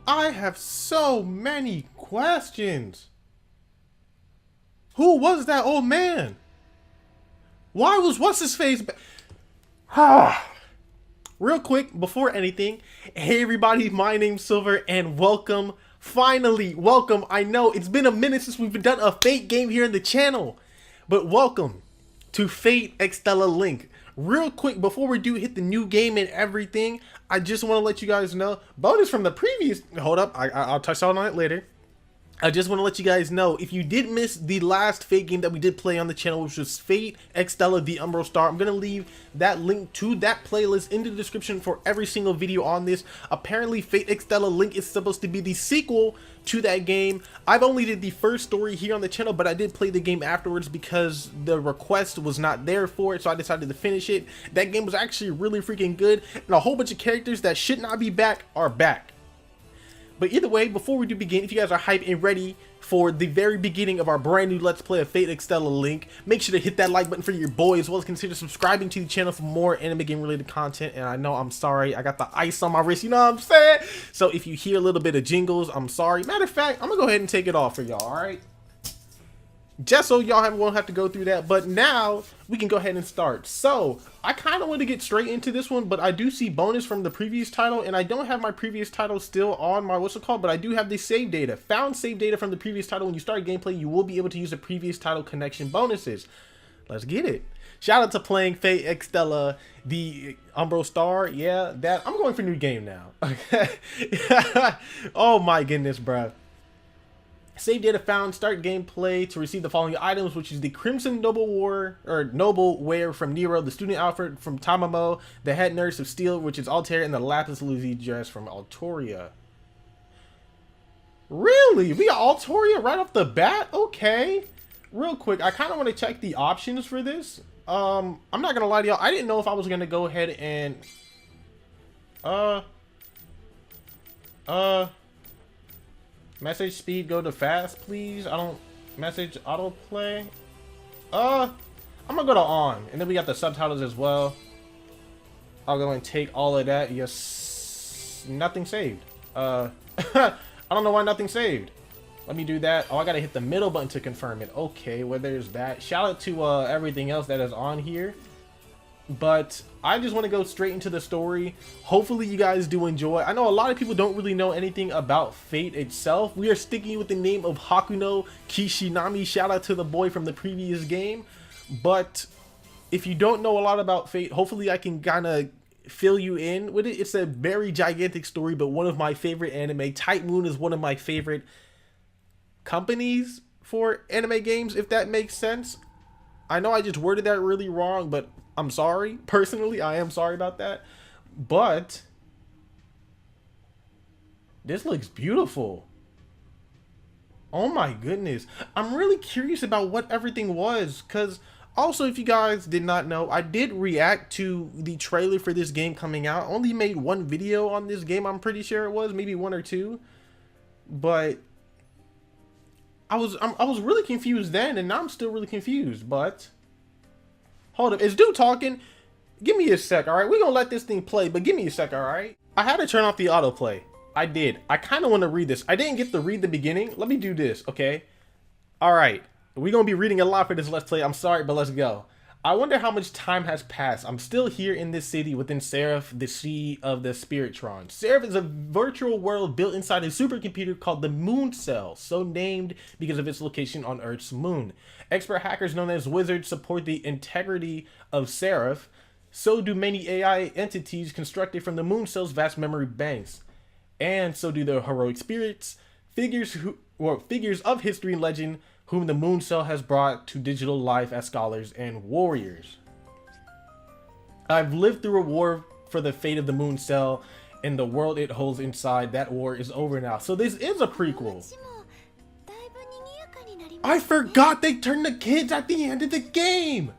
I have so many questions. Who was that old man? Why was what's his face? Real quick, before anything, hey everybody, my name's Silver and welcome, finally, welcome. I know it's been a minute since we've done a Fate game here in the channel, but welcome to Fate Extella Link. Real quick, before we do hit the new game and everything, I just want to let you guys know, bonus from the previous, hold up, I'll touch on it later. I just want to let you guys know, if you did miss the last Fate game that we did play on the channel, which was Fate Extella the Umbral Star, I'm going to leave that link to that playlist in the description for every single video on this. Apparently, Fate Extella Link is supposed to be the sequel to that game. I've only did the first story here on the channel, but I did play the game afterwards because the request was not there for it, so I decided to finish it. That game was actually really freaking good, and a whole bunch of characters that should not be back are back. But either way, before we do begin, if you guys are hyped and ready for the very beginning of our brand new Let's Play of Fate Extella Link, make sure to hit that like button for your boy, as well as consider subscribing to the channel for more anime game related content. And I know, I'm sorry, I got the ice on my wrist, you know what I'm saying? So if you hear a little bit of jingles, I'm sorry. Matter of fact, I'm gonna go ahead and take it off for y'all, alright? Just so y'all won't have to go through that, but now we can go ahead and start. So I kind of want to get straight into this one, but I do see bonus from the previous title, and I don't have my previous title still on my but I do have the save data. Found save data from the previous title. When you start gameplay, you will be able to use the previous title connection bonuses. Let's get it. Shout out to playing Fate Extella the Umbral Star. Yeah, that I'm going for new game now. Okay. Oh my goodness, bruh. Save data found. Start gameplay to receive the following items, which is the Crimson Noble Wear from Nero, the student outfit from Tamamo, the head nurse of Steel, which is Altair, and the Lapis Lazuli dress from Altoria. Really? We got Altoria right off the bat? Okay. Real quick, I kind of want to check the options for this. I'm not gonna lie to y'all, I didn't know if I was gonna go ahead and message speed go to fast, please. I don't message autoplay. I'm gonna go to on, and then we got the subtitles as well. I'll go and take all of that. Yes, nothing saved. I don't know why nothing saved. Let me do that. Oh, I gotta hit the middle button to confirm it. Okay, well there's that. Shout out to everything else that is on here. But I just want to go straight into the story. Hopefully you guys do enjoy. I know a lot of people don't really know anything about Fate itself. We are sticking with the name of Hakuno Kishinami. Shout out to the boy from the previous game. But if you don't know a lot about Fate, hopefully I can kind of fill you in with it. It's a very gigantic story, but one of my favorite anime. Type Moon is one of my favorite companies for anime games, if that makes sense. I know I just worded that really wrong, but I'm sorry. Personally, I am sorry about that. But this looks beautiful. Oh my goodness. I'm really curious about what everything was, because also, if you guys did not know, I did react to the trailer for this game coming out. Only made one video on this game, I'm pretty sure it was, maybe one or two. But I was really confused then, and now I'm still really confused. But hold up, is dude talking? Give me a sec, alright? We're gonna let this thing play, but give me a sec, alright? I had to turn off the autoplay. I did. I kind of want to read this. I didn't get to read the beginning. Let me do this, okay? Alright. We're gonna be reading a lot for this Let's Play. I'm sorry, but let's go. I wonder how much time has passed. I'm still here in this city within Seraph, the sea of the Spiritron. Seraph is a virtual world built inside a supercomputer called the Moon Cell, so named because of its location on Earth's moon. Expert hackers known as wizards support the integrity of Seraph. So do many AI entities constructed from the Moon Cell's vast memory banks. And so do the heroic spirits, figures of history and legend, whom the Moon Cell has brought to digital life as scholars and warriors. I've lived through a war for the fate of the Moon Cell and the world it holds inside. That war is over now. So this is a prequel. I forgot they turned the kids at the end of the game.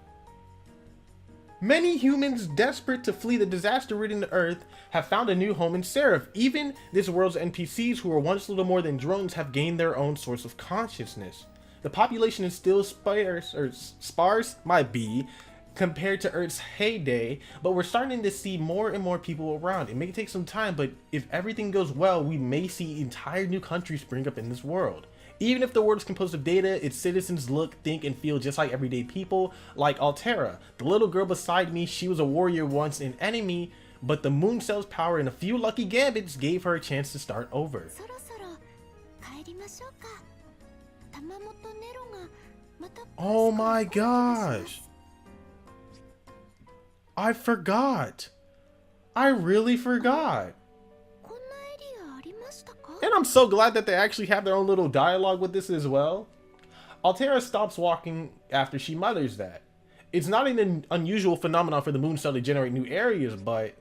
Many humans desperate to flee the disaster-ridden Earth have found a new home in Seraph. Even this world's NPCs, who were once little more than drones, have gained their own source of consciousness. The population is still sparse, might be, compared to Earth's heyday, but we're starting to see more and more people around. It may take some time, but if everything goes well, we may see entire new countries spring up in this world. Even if the world is composed of data, its citizens look, think, and feel just like everyday people, like Altera. The little girl beside me, she was a warrior once, an enemy, but the moon cell's power and a few lucky gambits gave her a chance to start over. Oh my gosh! I forgot! I really forgot! And I'm so glad that they actually have their own little dialogue with this as well. Altera stops walking after she mutters that. It's not an unusual phenomenon for the moon cell to generate new areas, but...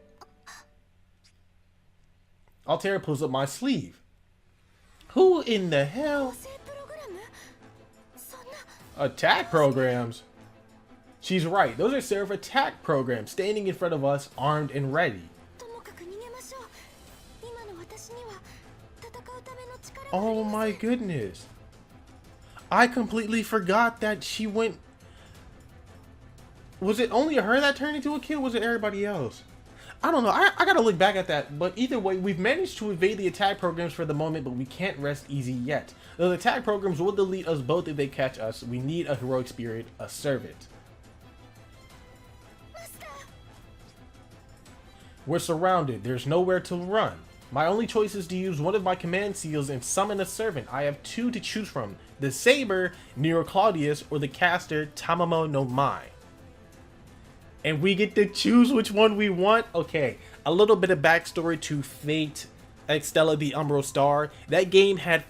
Altera pulls up my sleeve. Who in the hell? Attack programs? She's right, those are Seraph attack programs standing in front of us, armed and ready. Oh my goodness. I completely forgot that she went... Was it only her that turned into a kid, or was it everybody else? I don't know, I gotta look back at that, but either way, we've managed to evade the attack programs for the moment, but we can't rest easy yet. Those attack programs will delete us both if they catch us. We need a heroic spirit, a servant. We're surrounded, there's nowhere to run. My only choice is to use one of my command seals and summon a servant. I have two to choose from, the Saber, Nero Claudius, or the caster, Tamamo no Mai. And we get to choose which one we want. Okay, a little bit of backstory to Fate Extella the Umbral Star. That game had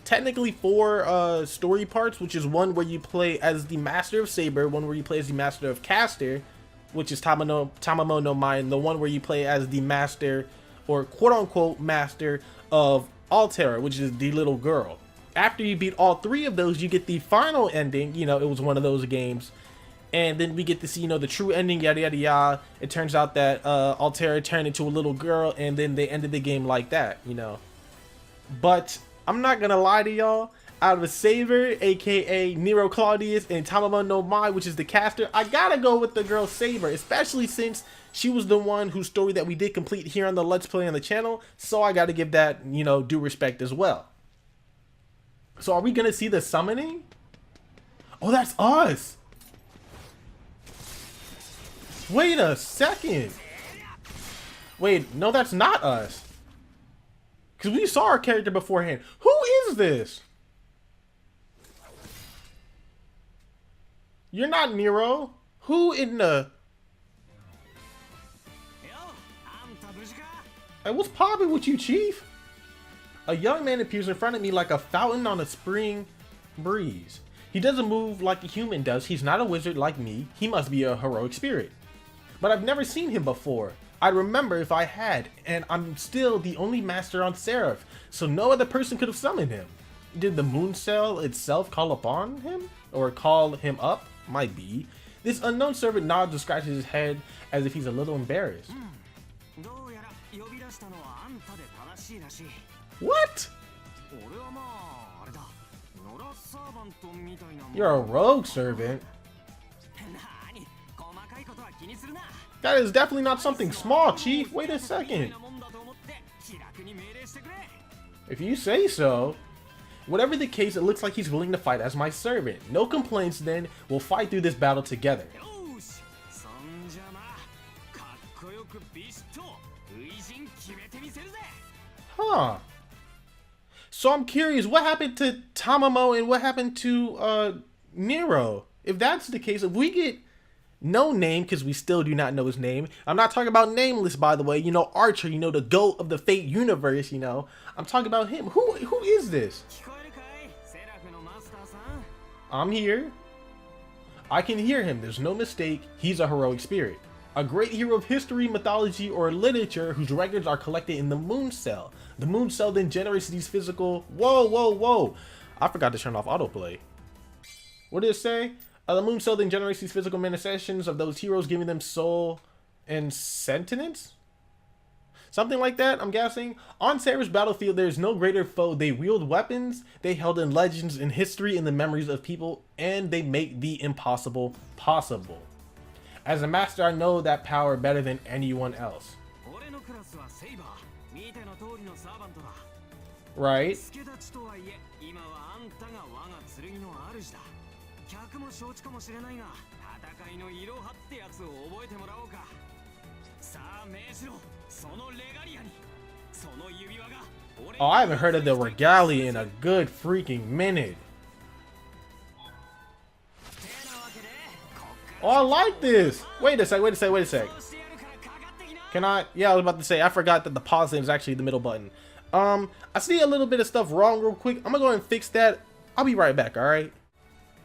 technically four story parts, which is one where you play as the Master of Saber, one where you play as the Master of Caster, which is Tamamo no Mai, and the one where you play as the Master, or quote-unquote Master of Altera, which is the little girl. After you beat all three of those, you get the final ending. You know, it was one of those games. And then we get to see, you know, the true ending, yada yada yada. It turns out that Altera turned into a little girl, and then they ended the game like that, you know. But I'm not gonna lie to y'all. Out of Saber, aka Nero Claudius, and Tamamo no Mai, which is the caster, I gotta go with the girl Saber, especially since she was the one whose story that we did complete here on the Let's Play on the channel. So I gotta give that, you know, due respect as well. So are we gonna see the summoning? Oh, that's us! Wait a second. Wait, no, that's not us. Because we saw our character beforehand. Who is this? You're not Nero. Who in the... Hey, what's poppin' with you, Chief? A young man appears in front of me like a fountain on a spring breeze. He doesn't move like a human does. He's not a wizard like me. He must be a heroic spirit. But I've never seen him before. I'd remember if I had, and I'm still the only master on Seraph, so no other person could have summoned him. Did the moon cell itself call upon him? Or call him up? Might be. This unknown servant nods and scratches his head as if he's a little embarrassed. What? You're a rogue servant. That is definitely not something small, Chief. Wait a second. If you say so. Whatever the case, it looks like he's willing to fight as my servant. No complaints then. We'll fight through this battle together. Huh. So I'm curious, what happened to Tamamo and what happened to Nero? If that's the case, if we get no name, because we still do not know his name. I'm not talking about Nameless, by the way. You know, Archer, you know, the GOAT of the Fate universe, you know. I'm talking about him. Who is this? I'm here. I can hear him. There's no mistake. He's a heroic spirit. A great hero of history, mythology, or literature whose records are collected in the moon cell. The moon cell then generates these physical... Whoa. I forgot to turn off autoplay. What did it say? The moon cell then generates these physical manifestations of those heroes, giving them soul and sentience? Something like that, I'm guessing. On Seraph's battlefield, there is no greater foe. They wield weapons they held in legends, in history, in the memories of people, and they make the impossible possible. As a master, I know that power better than anyone else. Right? Oh, I haven't heard of the regalia in a good freaking minute. Oh, I like this. Wait a sec. Can I? Yeah, I was about to say, I forgot that the pause thing is actually the middle button. I see a little bit of stuff wrong real quick. I'm gonna go ahead and fix that. I'll be right back, alright?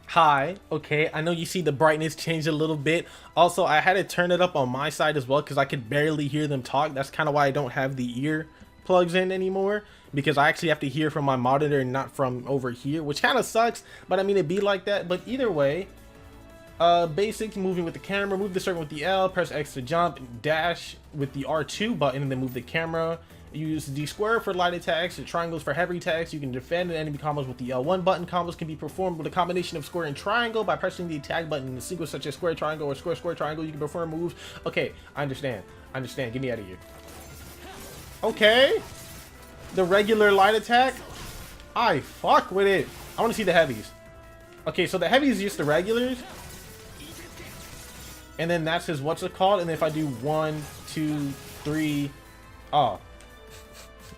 Hi. Okay, I know you see the brightness change a little bit. Also, I had to turn it up on my side as well because I could barely hear them talk. That's kind of why I don't have the ear plugs in anymore, because I actually have to hear from my monitor and not from over here, which kind of sucks, but I mean, it'd be like that. But either way, basics: moving with the camera, move the circle with the L, press X to jump, dash with the R2 button, and then move the camera. Use the square for light attacks, the triangles for heavy attacks. You can defend enemy combos with the L1 button. Combos can be performed with a combination of square and triangle by pressing the attack button in the sequence such as square, triangle, or square, square, triangle. You can perform moves. Okay, I understand. Get me out of here. Okay. The regular light attack. I fuck with it. I want to see the heavies. Okay, so the heavies is just the regulars. And then that's his what's it called? And if I do 1, 2, 3, oh.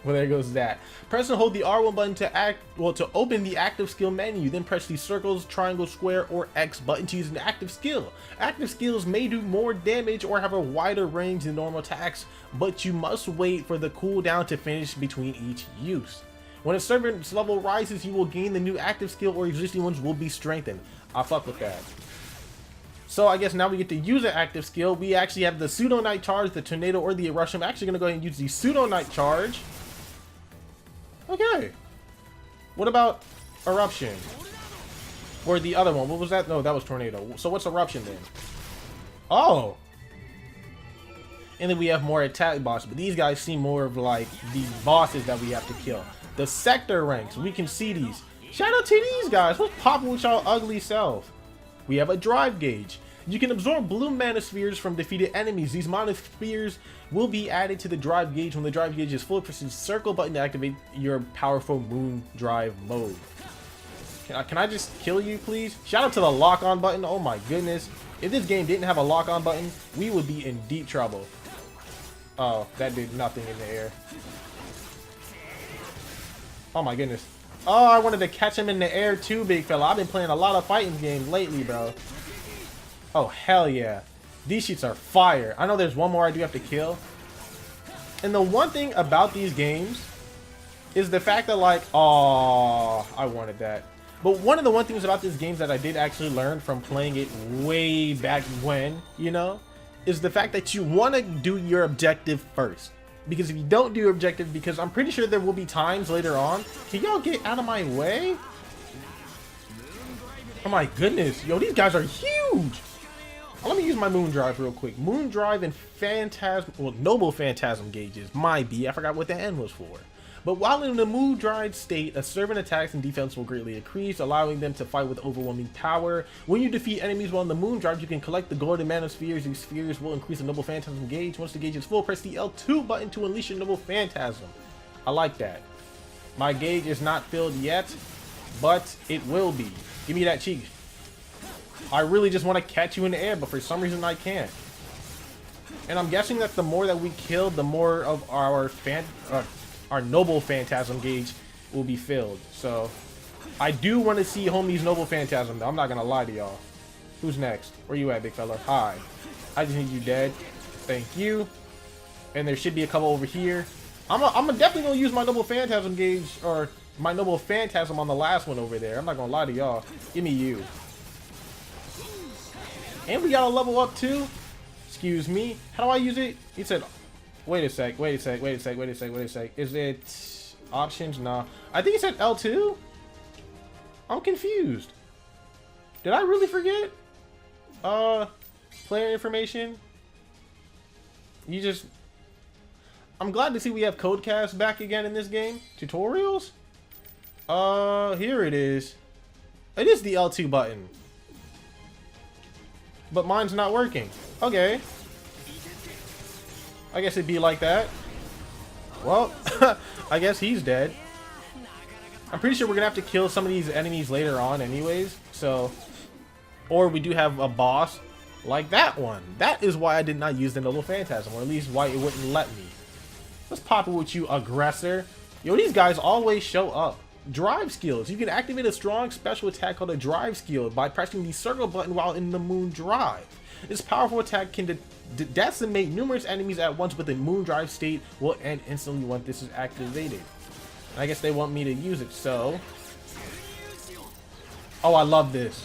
Well, there goes that. Press and hold the R1 button to open the active skill menu. Then press the circles, triangle, square, or X button to use an active skill. Active skills may do more damage or have a wider range than normal attacks, but you must wait for the cooldown to finish between each use. When a servant's level rises, you will gain the new active skill or existing ones will be strengthened. I fuck with that. So I guess now we get to use an active skill. We actually have the Pseudo Night Charge, the Tornado, or the Eruption. I'm actually going to go ahead and use the Pseudo Night Charge. Okay. What about Eruption? Or the other one? What was that? No, that was Tornado. So what's Eruption then? Oh. And then we have more attack bosses. But these guys seem more of like the bosses that we have to kill. The sector ranks. We can see these. Shout out to these guys. What's popping with y'all ugly self? We have a drive gauge. You can absorb blue mana spheres from defeated enemies. These mana spheres will be added to the drive gauge. When the drive gauge is full, press the circle button to activate your powerful moon drive mode. Can I just kill you, please? Shout out to the lock-on button. Oh my goodness. If this game didn't have a lock-on button, we would be in deep trouble. Oh, that did nothing in the air. Oh my goodness. Oh, I wanted to catch him in the air too, big fella. I've been playing a lot of fighting games lately, bro. Oh, hell yeah. These sheets are fire. I know there's one more I do have to kill. And the one thing about these games is the fact that, like, oh, I wanted that. But one of the things about these games that I did actually learn from playing it way back when, you know, is the fact that you want to do your objective first. Because if you don't do your objective, because I'm pretty sure there will be times later on. Can y'all get out of my way? Oh my goodness. Yo, these guys are huge. Let me use my Moon Drive real quick. Moon Drive and Phantasm, well, Noble Phantasm gauges. I forgot what the N was for. But while in the Moon Drive state, a servant attacks and defense will greatly increase, allowing them to fight with overwhelming power. When you defeat enemies while in the Moon Drive, you can collect the golden mana spheres. These spheres will increase the Noble Phantasm gauge. Once the gauge is full, press the L2 button to unleash your Noble Phantasm. I like that. My gauge is not filled yet, but it will be. Give me that cheek. I really just want to catch you in the air, but for some reason I can't. And I'm guessing that the more that we kill, the more of our Noble Phantasm gauge will be filled. So I do want to see homie's Noble Phantasm, though. I'm not gonna lie to y'all. Who's next? Where you at, big fella? Hi. I just need you dead. Thank you. And there should be a couple over here. I'm definitely gonna use my Noble Phantasm gauge, or my Noble Phantasm on the last one over there. I'm not gonna lie to y'all. Give me you. And we gotta level up too. Excuse me. How do I use it? He said, wait a sec. Is it options? Nah. I think it said L2. I'm confused. Did I really forget? Player information. I'm glad to see we have Codecast back again in this game. Tutorials? Here it is. It is the L2 button. But mine's not working. Okay. I guess it'd be like that. Well, I guess he's dead. I'm pretty sure we're gonna have to kill some of these enemies later on anyways. So, or we do have a boss like that one. That is why I did not use the Noble Phantasm, or at least why it wouldn't let me. Let's pop it with you, aggressor. Yo, these guys always show up. Drive skills. You can activate a strong special attack called a drive skill by pressing the circle button while in the moon drive. This powerful attack can decimate numerous enemies at once, but the moon drive state will end instantly once this is activated. I guess they want me to use it, so... Oh, I love this.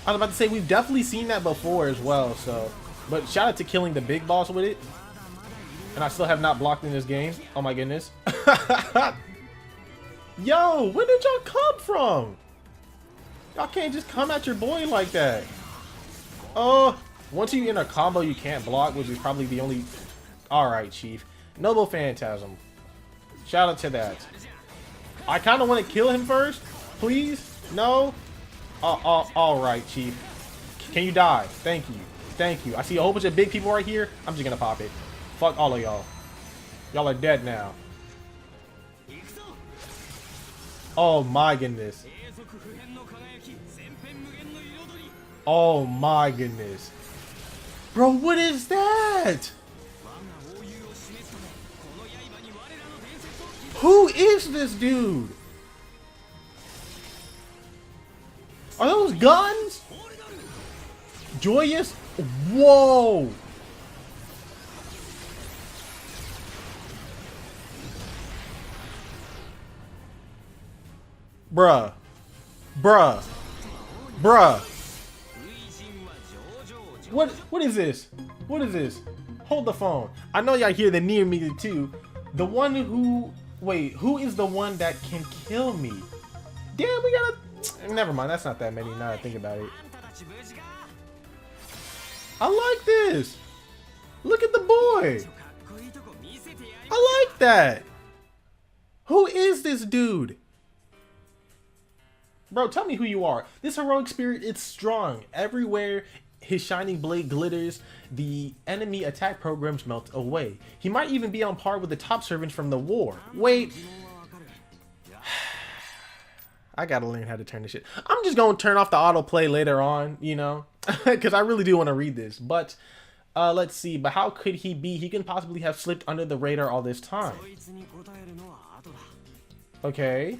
I was about to say, we've definitely seen that before as well, so... But shout out to killing the big boss with it. And I still have not blocked in this game. Oh my goodness. Yo, where did y'all come from? Y'all can't just come at your boy like that. Oh, once you in a combo you can't block, which is probably the only... Alright, Chief. Noble Phantasm. Shout out to that. I kind of want to kill him first. Please? No? Alright, Chief. Can you die? Thank you. Thank you. I see a whole bunch of big people right here. I'm just gonna pop it. Fuck all of y'all. Y'all are dead now. Oh my goodness. Oh my goodness. Bro, what is that? Who is this dude? Are those guns? Joyous? Whoa. Bruh. Bruh. Bruh. What is this? What is this? Hold the phone. I know y'all hear the near me too. The one who... Wait, who is the one that can kill me? Damn, we gotta... Never mind, that's not that many now that I think about it. I like this. Look at the boy. I like that. Who is this dude? Bro, tell me who you are. This heroic spirit is strong. Everywhere his shining blade glitters, the enemy attack programs melt away. He might even be on par with the top servants from the war. Wait. I gotta learn how to turn this shit. I'm just gonna turn off the autoplay later on, you know, because I really do want to read this. But let's see. But how could he be? He can possibly have slipped under the radar all this time. Okay.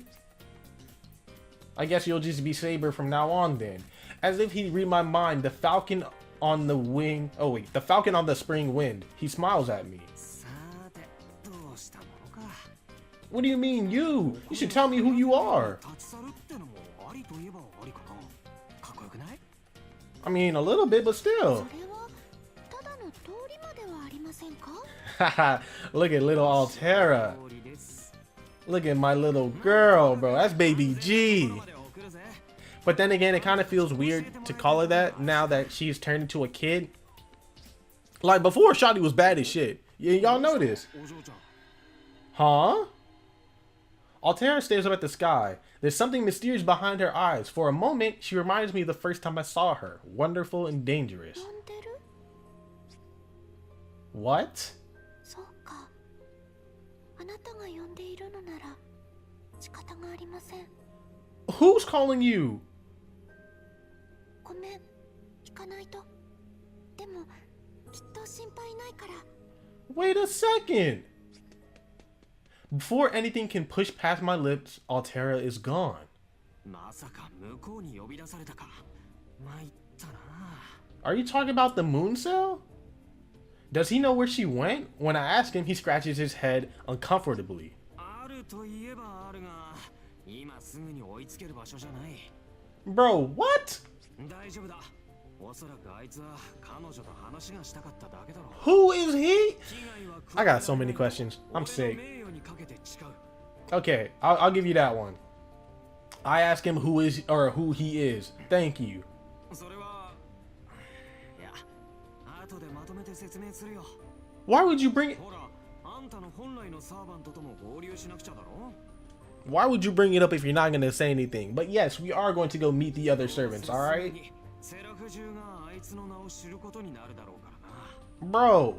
I guess you'll just be Saber from now on then. As if he'd read my mind, the falcon on the wing... Oh wait, the falcon on the spring wind. He smiles at me. What do you mean you? You should tell me who you are. I mean, a little bit, but still. Haha, look at little Altera. Look at my little girl, bro. That's baby G. But then again, it kind of feels weird to call her that now that she's turned into a kid. Like before, Shotty was bad as shit. Yeah, y'all know this. Huh? Altera stares up at the sky. There's something mysterious behind her eyes. For a moment, she reminds me of the first time I saw her. Wonderful and dangerous. What? Who's calling you? Wait a second. Before anything can push past my lips, Altera is gone. Are you talking about the moon cell? Does he know where she went? When I ask him, he scratches his head uncomfortably. Bro, what? Who is he? I got so many questions. I'm sick. Okay, I'll give you that one. I ask him who he is. Thank you. Why would you bring it? Why would you bring it up if you're not going to say anything? But yes, we are going to go meet the other servants, alright? Bro,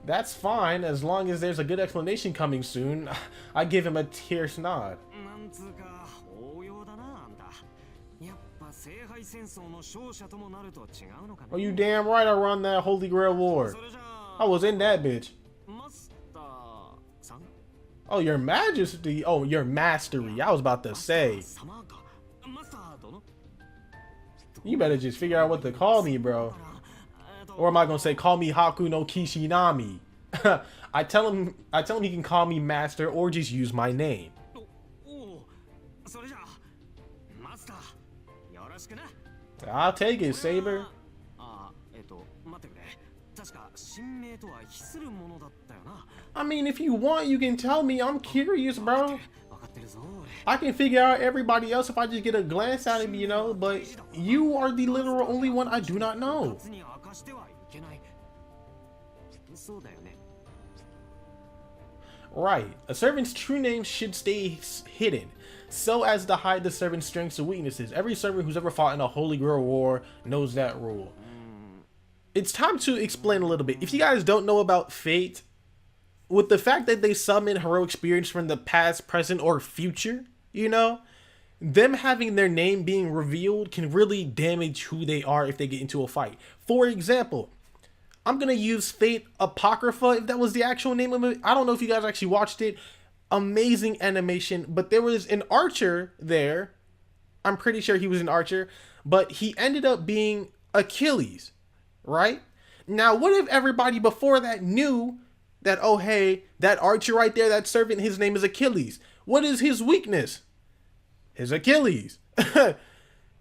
that's fine as long as there's a good explanation coming soon. I give him a tears nod. Oh, you damn right I run that Holy Grail War. I was in that bitch. Oh, your majesty. Oh, your mastery. I was about to say. You better just figure out what to call me, bro. Or am I gonna say call me Haku no Kishinami? I tell him he can call me master or just use my name. I'll take it, Saber. I mean, if you want, you can tell me. I'm curious, bro. I can figure out everybody else if I just get a glance at him, you know, but you are the literal only one I do not know. Right. A servant's true name should stay hidden, so as to hide the servant's strengths and weaknesses. Every servant who's ever fought in a Holy Grail War knows that rule. It's time to explain a little bit. If you guys don't know about Fate, with the fact that they summon heroic spirits from the past, present, or future, you know, them having their name being revealed can really damage who they are if they get into a fight. For example, I'm going to use Fate Apocrypha, if that was the actual name of it. I don't know if you guys actually watched it. Amazing animation, but there was an archer there. I'm pretty sure he was an archer, but he ended up being Achilles, right? Now, what if everybody before that knew that, oh, hey, that archer right there, that servant, his name is Achilles. What is his weakness? His Achilles.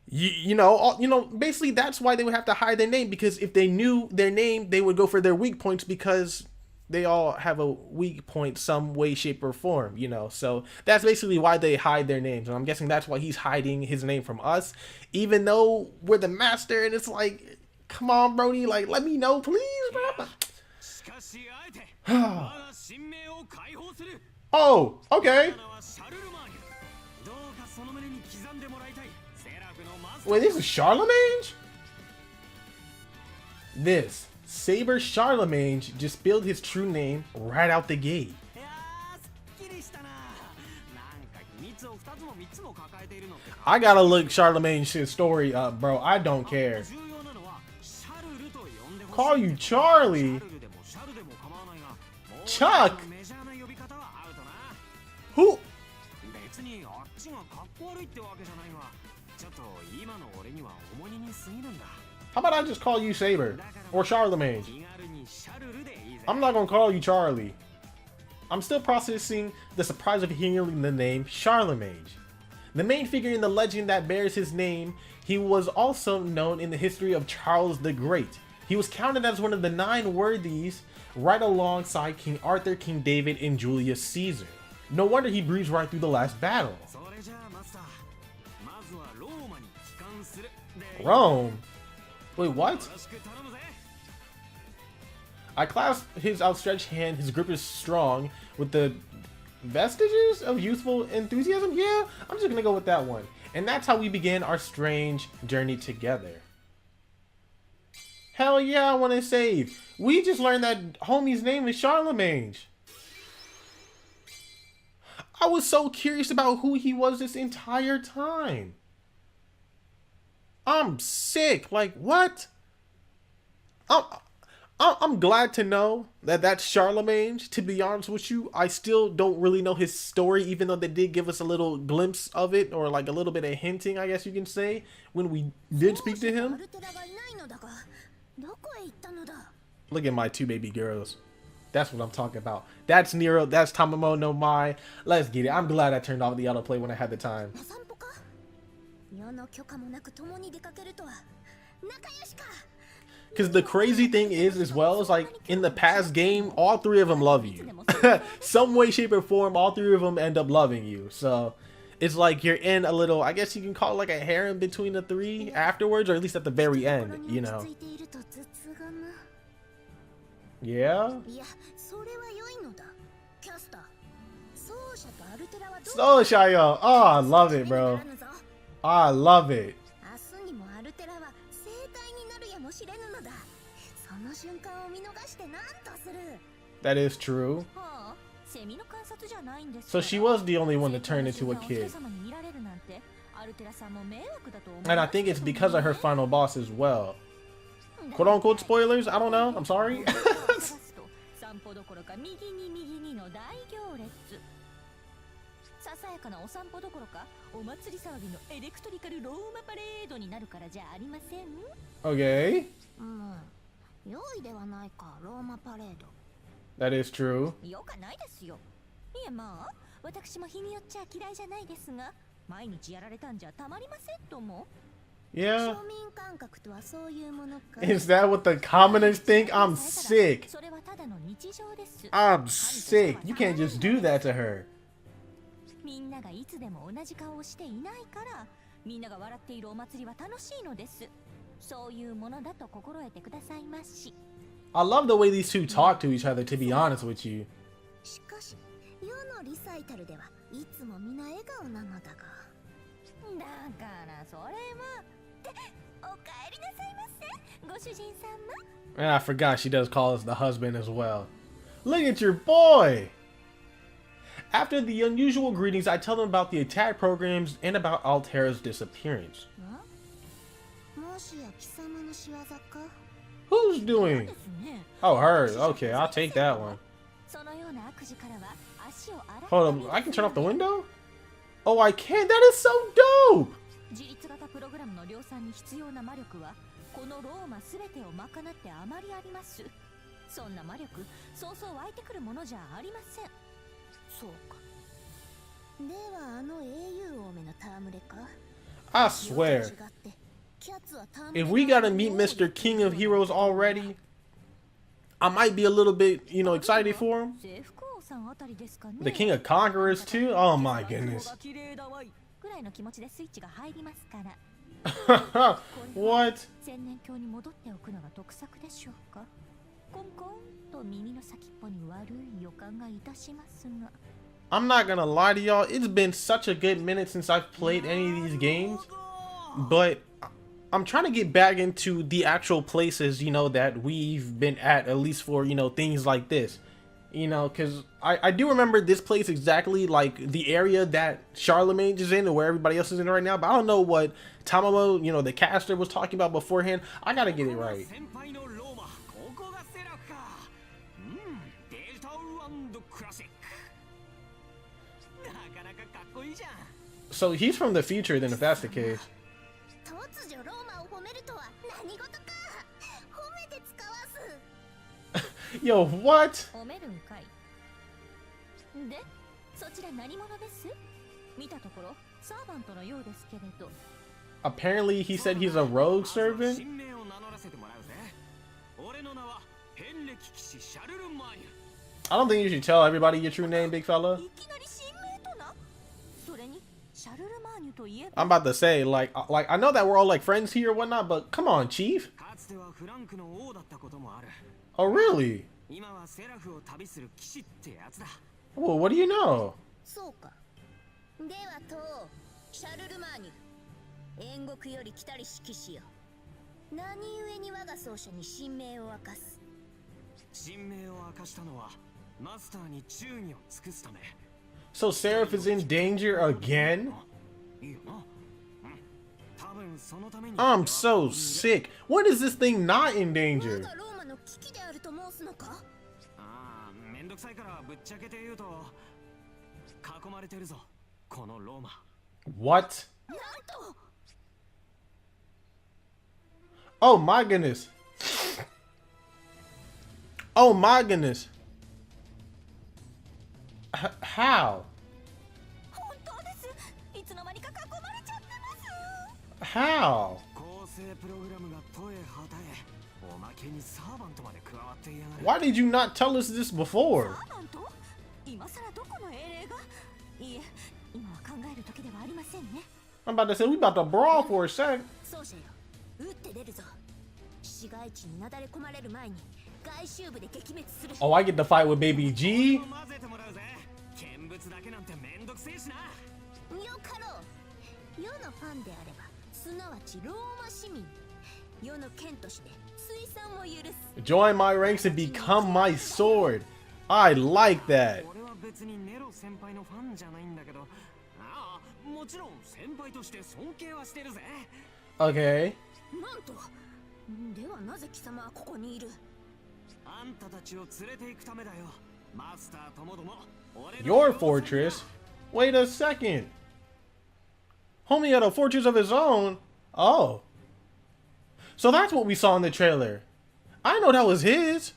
You know, basically that's why they would have to hide their name, because if they knew their name, they would go for their weak points, because they all have a weak point some way, shape, or form, you know. So that's basically why they hide their names. And I'm guessing that's why he's hiding his name from us, even though we're the master. And it's like, come on, Brody, like, let me know, please, bro. Oh, okay. Wait, this is Charlemagne? This Saber Charlemagne just spilled his true name right out the gate. I gotta look Charlemagne's story up, bro. I don't care. Call you Charlie? Chuck? Who? How about I just call you Saber or Charlemagne? I'm not gonna call you Charlie. I'm still processing the surprise of hearing the name Charlemagne. The main figure in the legend that bears his name, he was also known in the history of Charles the Great. He was counted as one of the 9 worthies, right alongside King Arthur, King David, and Julius Caesar. No wonder he breezed right through the last battle. Rome? Wait, what? I clasp his outstretched hand. His grip is strong with the vestiges of youthful enthusiasm. Yeah, I'm just gonna go with that one. And that's how we begin our strange journey together. Hell yeah, I want to save. We just learned that homie's name is Charlemagne. I was so curious about who he was this entire time. I'm sick. Like, what? I'm glad to know that that's Charlemagne. To be honest with you, I still don't really know his story, even though they did give us a little glimpse of it, or like a little bit of hinting, I guess you can say, when we did speak to him. Look at my 2 baby girls. That's what I'm talking about. That's Nero. That's Tamamo no Mai. Let's get it. I'm glad I turned off the autoplay when I had the time. Because the crazy thing is, as well, is like in the past game, all 3 of them love you. Some way, shape, or form, all 3 of them end up loving you. So it's like you're in a little, I guess you can call it like a harem between the 3 afterwards, or at least at the very end, you know. Yeah? So Shayo. Oh, I love it, bro. I love it. That is true. So she was the only one to turn into a kid. And I think it's because of her final boss as well. Quote unquote spoilers? I don't know. I'm sorry. Okay. That is true. Yeah. Is that what the commoners think? I'm sick. I'm sick. You can't just do that to her. I love the way these two talk to each other, to be honest with you. And I forgot she does call us the husband as well. Look at your boy! After the unusual greetings, I tell them about the attack programs and about Altera's disappearance. Who's doing? Oh, hers. Okay, I'll take that one. Hold on, I can turn off the window? Oh, I can? That is so dope! I swear, if we gotta meet Mr. King of Heroes already, I might be a little bit, you know, excited for him. The King of Conquerors too? Oh my goodness. What? I'm not gonna lie to y'all, it's been such a good minute since I've played any of these games, but I'm trying to get back into the actual places, you know, that we've been at least for, you know, things like this. You know, because I do remember this place exactly, like the area that Charlemagne is in and where everybody else is in right now, but I don't know what Tamamo, you know, the caster was talking about beforehand. I gotta get it right. So he's from the future then, if that's the case. Yo, what? Apparently he said he's a rogue servant. I don't think you should tell everybody your true name, big fella. I'm about to say, like I know that we're all like friends here or whatnot, but come on, Chief. Oh, really? Well, what do you know? So Seraph is in danger again? I'm so sick. When is this thing not in danger? What? Oh my goodness. Oh my goodness. How? How? Why did you not tell us this before? I'm about to say we about to brawl for a sec. Oh, I get to fight with Baby G? Join my ranks and become my sword. I like that. Okay. Your fortress? Wait a second. Homie had a fortress of his own? Oh. So that's what we saw in the trailer. I know that was his.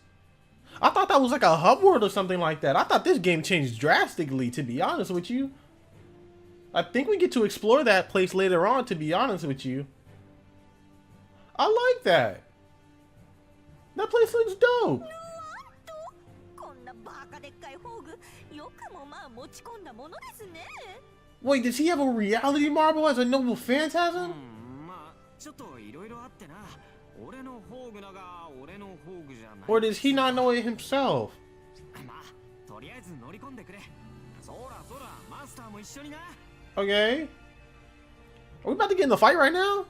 I thought that was like a hub world or something like that. I thought this game changed drastically, to be honest with you. I think we get to explore that place later on, to be honest with you. I like that. That place looks dope. Wait, does he have a reality marble as a noble phantasm? Or does he not know it himself? Okay. Are we about to get in the fight right now?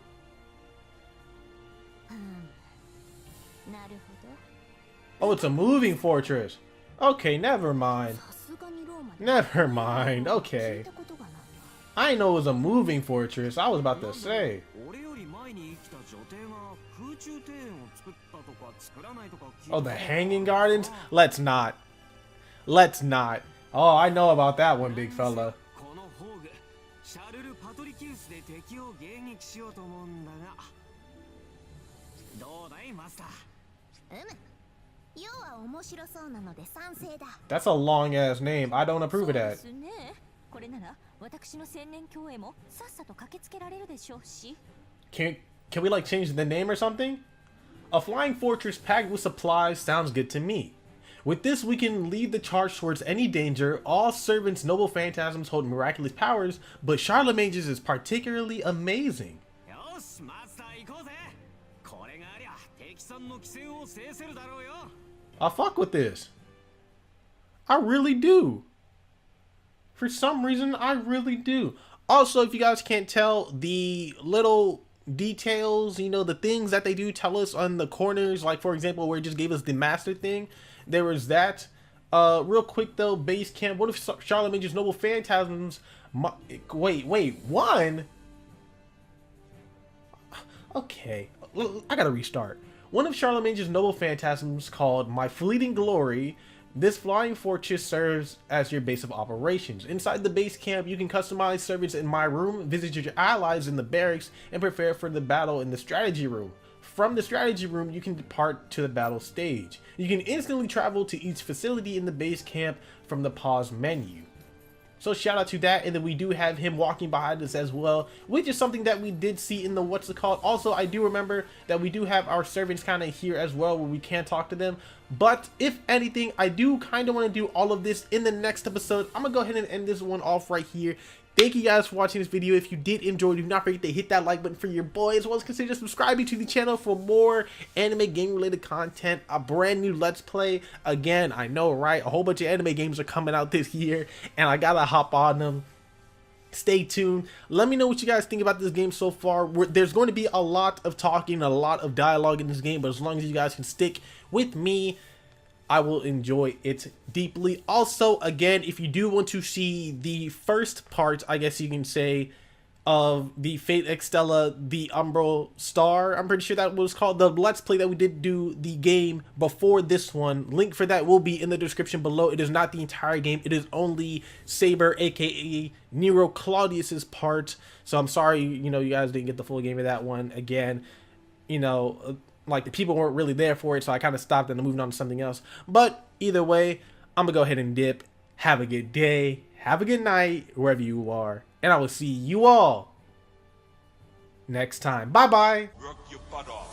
Oh, it's a moving fortress. Okay, never mind. Never mind. Okay. I didn't know it was a moving fortress. I was about to say. Oh, the hanging gardens? Let's not. Let's not. Oh, I know about that one, big fella. That's a long ass name. I don't approve of that. Can we like change the name or something? A flying fortress packed with supplies sounds good to me. With this, we can lead the charge towards any danger. All servants' noble phantasms hold miraculous powers, but Charlemagne's is particularly amazing. I fuck with this. I really do. For some reason, I really do. Also, if you guys can't tell, the little details, you know, the things that they do tell us on the corners, like for example, where it just gave us the master thing, there was that. Real quick though, base camp. What if Charlemagne's noble phantasms? Wait, one? Okay, I gotta restart. One of Charlemagne's noble phantasms, called My Fleeting Glory. This flying fortress serves as your base of operations. Inside the base camp, you can customize servants in my room, visit your allies in the barracks, and prepare for the battle in the strategy room. From the strategy room, you can depart to the battle stage. You can instantly travel to each facility in the base camp from the pause menu. So shout out to that, and then we do have him walking behind us as well, which is something that we did see in the what's it called. Also, I do remember that we do have our servants kind of here as well, where we can talk to them. But if anything, I do kind of want to do all of this in the next episode. I'm gonna go ahead and end this one off right here. Thank you guys for watching this video. If you did enjoy, do not forget to hit that like button for your boy, as well as consider subscribing to the channel for more anime game related content, a brand new let's play. Again, I know, right? A whole bunch of anime games are coming out this year, and I gotta hop on them. Stay tuned. Let me know what you guys think about this game so far. There's going to be a lot of talking, a lot of dialogue in this game, but as long as you guys can stick with me, I will enjoy it deeply. Also, again, if you do want to see the first part, I guess you can say, of the Fate Extella, the Umbral Star, I'm pretty sure that was called, the Let's Play that we did do the game before this one, link for that will be in the description below. It is not the entire game. It is only Saber, aka Nero Claudius's part. So I'm sorry, you know, you guys didn't get the full game of that one. Again, you know, like the people weren't really there for it, so I kind of stopped and moved on to something else. But either way, I'm gonna go ahead and dip. Have a good day, have a good night, wherever you are, and I will see you all next time. Bye bye. Work your butt off.